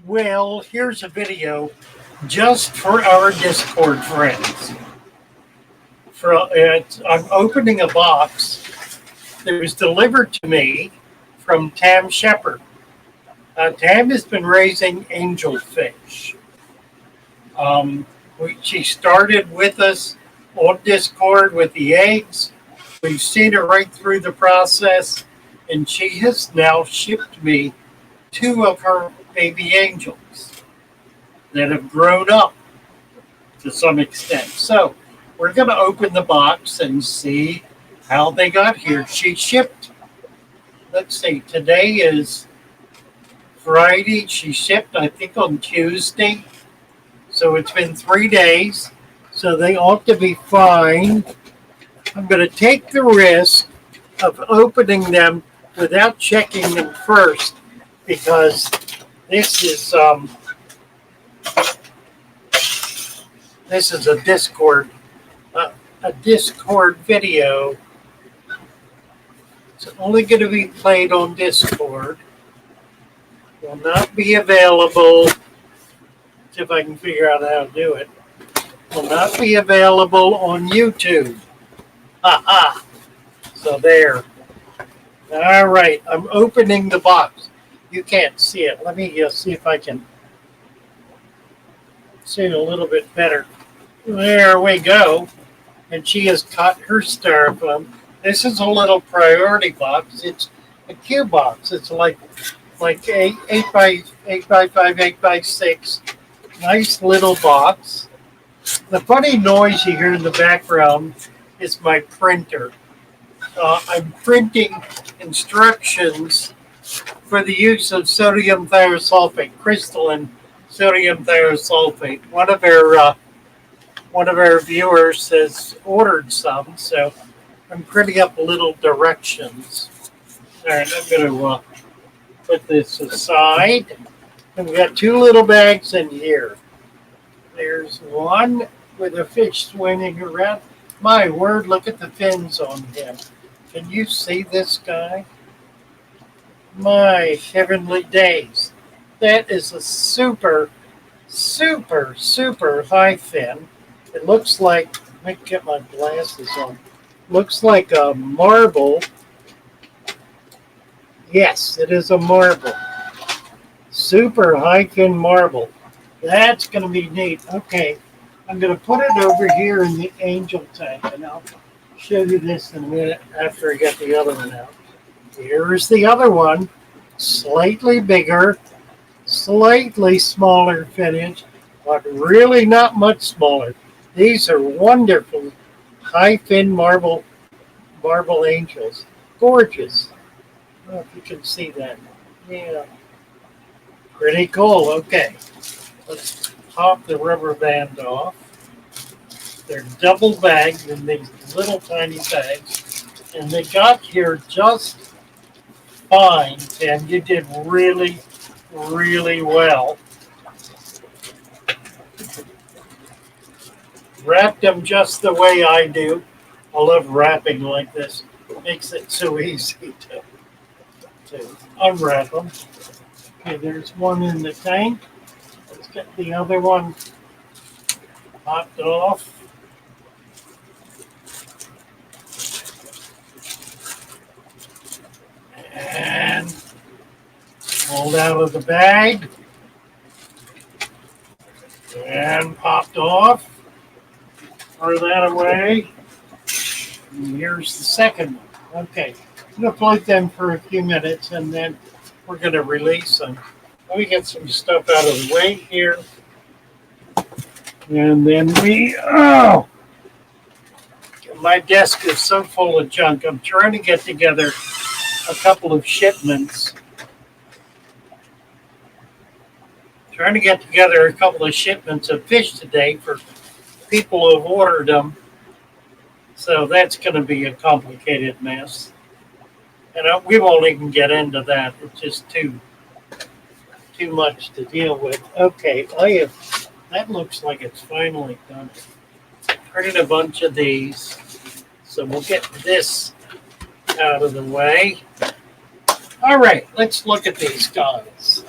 Well, here's a video just for our Discord friends. I'm opening a box that was delivered to me from TAM Shepherd. TAM has been raising angelfish. She started with us on Discord with the eggs. We've seen her right through the process, and she has now shipped me 2 of her baby angels that have grown up to some extent. So we're going to open the box and see how they got here. She shipped, let's see, today is Friday. She shipped, I think, on Tuesday. So it's been 3 days. So they ought to be fine. I'm going to take the risk of opening them without checking them first because this is a Discord video. It's only going to be played on Discord. Will not be available. See if I can figure out how to do it. Will not be available on YouTube. Ha. So there. All right, I'm opening the box. You can't see it. Let me see if I can see it a little bit better. There we go. And she has cut her styrofoam. This is a little priority box. It's a cube box. It's like 8 by 5, 8 by 6. Nice little box. The funny noise you hear in the background is my printer. I'm printing instructions for the use of sodium thiosulfate, crystalline sodium thiosulfate. One of our viewers has ordered some, so I'm printing up little directions. All right, I'm going to put this aside. And we got 2 little bags in here. There's one with a fish swimming around. My word, look at the fins on him. Can you see this guy? My heavenly days. That is a super, super, super high fin. It looks like, let me get my glasses on. Looks like a marble. Yes, it is a marble. Super high fin marble. That's going to be neat. Okay, I'm going to put it over here in the angel tank, and I'll show you this in a minute after I get the other one out. Here's the other one. Slightly bigger, slightly smaller finish, but really not much smaller. These are wonderful high fin marble angels. Gorgeous. I don't know if you can see that. Yeah. Pretty cool. Okay. Let's pop the rubber band off. They're double bagged in these little tiny bags. And they got here just fine. And you did really, really well. Wrapped them just the way I do. I love wrapping like this. It makes it so easy to unwrap them. Okay, there's one in the tank. Let's get the other one popped off. And pulled out of the bag. And popped off. Throw that away. And here's the second one. Okay, I'm going to float them for a few minutes and then we're going to release them. Let me get some stuff out of the way here. And then my desk is so full of junk. I'm trying to get together a couple of shipments. Trying to get together a couple of shipments of fish today for people who have ordered them. So that's going to be a complicated mess. And we won't even get into that. It's just too much to deal with. Okay, that looks like it's finally done. Printed a bunch of these. So we'll get this out of the way. All right, let's look at these guys.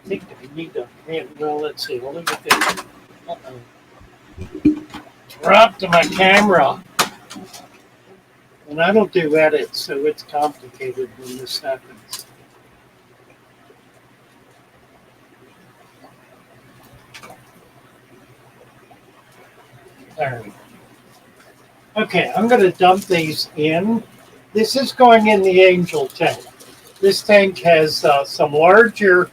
think I need to, well, let's see. Well, look at this. Uh-oh. Dropped my camera. And I don't do edits, so it's complicated when this happens. All right. Okay, I'm going to dump these in. This is going in the angel tank. This tank has some larger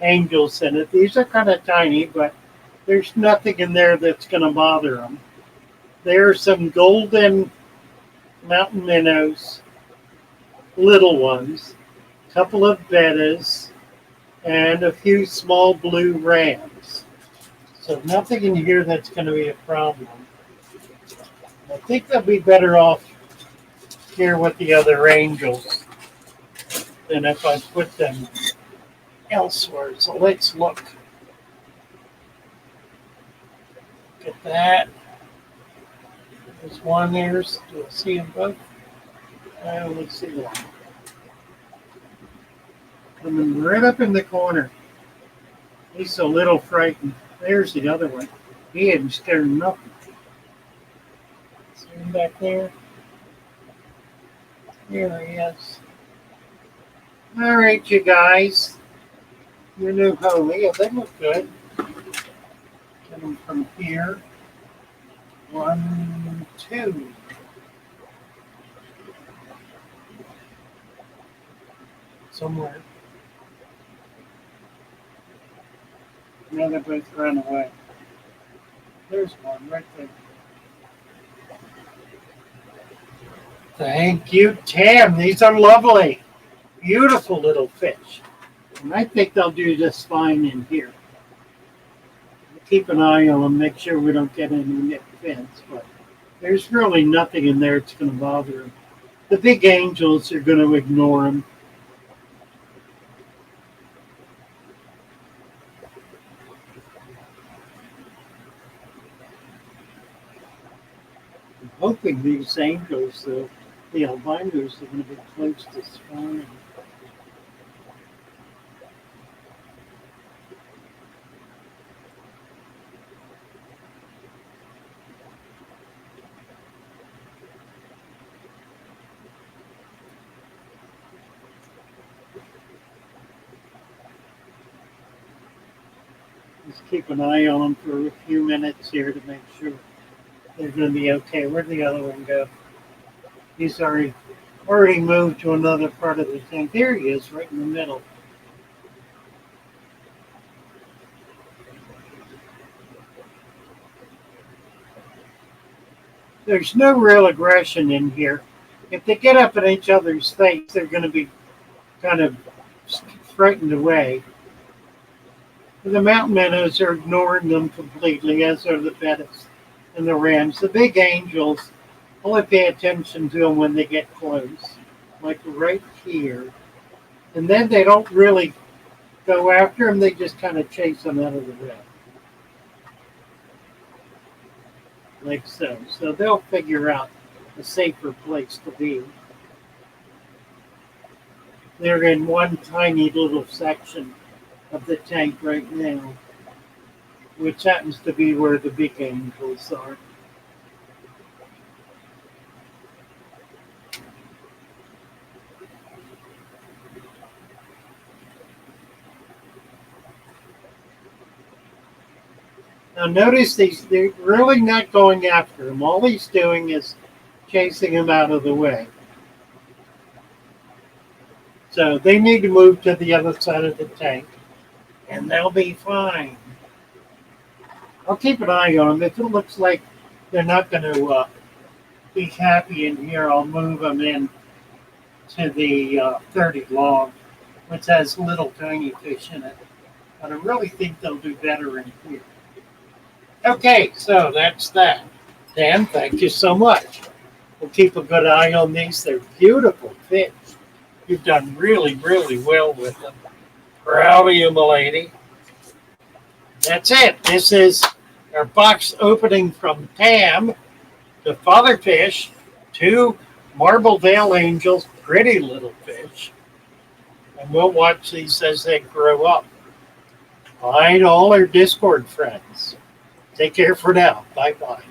angels in it. These are kind of tiny, but there's nothing in there that's going to bother them. There are some golden mountain minnows, little ones, a couple of bettas, and a few small blue rams. So nothing in here that's going to be a problem. I think they'll be better off here with the other angels than if I put them elsewhere. So let's look. Look at that. There's one there. Do I see them both? I only see one. Coming right up in the corner. He's a little frightened. There's the other one. He isn't scared nothing. See him back there? There he is. All right, you guys. Your new home. Yeah, they look good. Get them from here. 1, 2. Somewhere. Now they both ran away. There's one right there. Thank you, Tam. These are lovely. Beautiful little fish. And I think they'll do just fine in here. Keep an eye on them, make sure we don't get any nipped fins. But there's really nothing in there that's going to bother them. The big angels are going to ignore them. I'm hoping these angels, though, the albinos, are going to be close to spawning. Just keep an eye on them for a few minutes here to make sure they're going to be okay. Where'd the other one go? He's already moved to another part of the tank. There he is, right in the middle. There's no real aggression in here. If they get up in each other's face, they're going to be kind of frightened away. The mountain minnows are ignoring them completely, as are the bettas and the rams. The big angels only pay attention to them when they get close, like right here. And then they don't really go after them, they just kind of chase them out of the way. Like so. So they'll figure out a safer place to be. They're in one tiny little section of the tank right now, which happens to be where the big angels are. Now notice they're really not going after him. All he's doing is chasing him out of the way. So they need to move to the other side of the tank, and they'll be fine. I'll keep an eye on them. If it looks like they're not going to be happy in here, I'll move them in to the 30 log, which has little tiny fish in it. But I really think they'll do better in here. Okay, so that's that. Dan, thank you so much. We'll keep a good eye on these. They're beautiful fish. You've done really, really well with them. Proud of you, milady. That's it. This is our box opening from Tam to Fatherfish to Marble Veil Angels, pretty little fish. And we'll watch these as they grow up. Bye to all our Discord friends. Take care for now. Bye bye.